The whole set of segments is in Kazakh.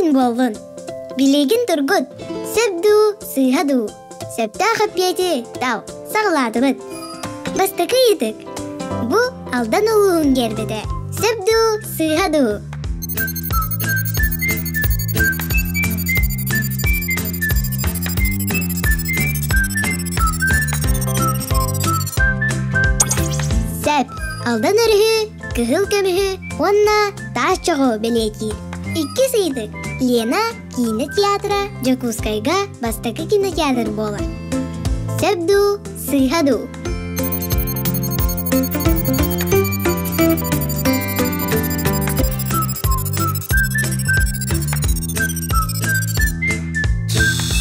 Билигин болдун. Билигин тургут. Сөбду, сыйгаду. Сөптө хаппети тал. Сагладыбыт. Бастакы итик. Бу алдан улуун гербеде. Сөбду, сыйгаду. Сөп алдан өрүхү, кыгыл көмүхү, онна таш чогу белетир. Икки сыйдык. Лена кинотеатра Жакускайга бастакы кинотеатр болар. Сөбду, сыйгаду.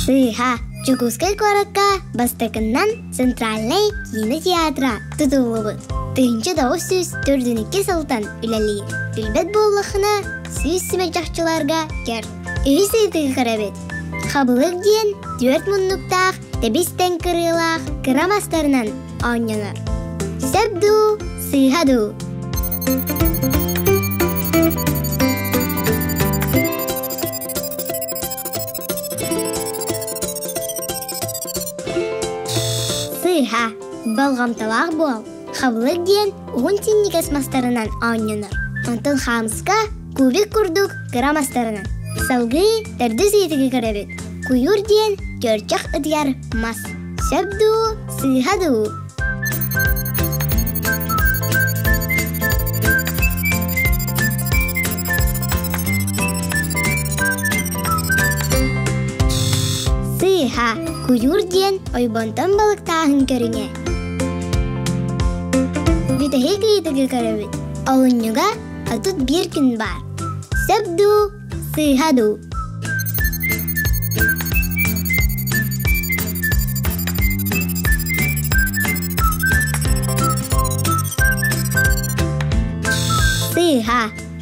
Сыйга Жакускай коракка бастакыннан центральный кинотеатра тутулубут. 1942 сылтан үлелейір. Билбет боллықына сүйіз сіме жақчыларға кер. Үйі сыйтығы қарабет. Қабылық дейін 4 мұннықтақ дебістен кырылақ кырамастарынан оңянар. Сөбду, сыйгаду. Сыйга балғамталақ бол. Қабылық дейін 10 тинник асмастарынан оңянар. Антон хамска кубик курдук кырамастарынан. Салгы тәрді сейтігі қарабет. Куюр дейін көрчақ ыдияр мас. Сөбду, сыйгаду. Сыйга куюр дейін ойбонтан балықтағын көріңе. Битахи кийтігі қарабет. Олынюга атут bir күн бар. Сөбду, сыйгаду. Сыйга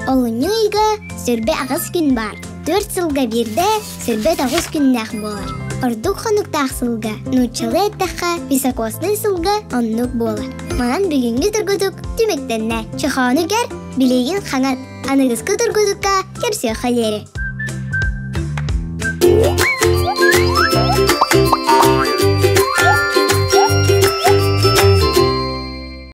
олынюйга сүрбе ағыз күн бар. 4 сылга бирде сүрбе 9 күннәк болар. Ордук хонуктақ сылга, нучалы әттәққа високосный сылга оннук болар. Манан бүгінгі тұргудук түмектенне. Чықаны кер, билеген қанат. Анығызғы тұргудукка керсе қалері.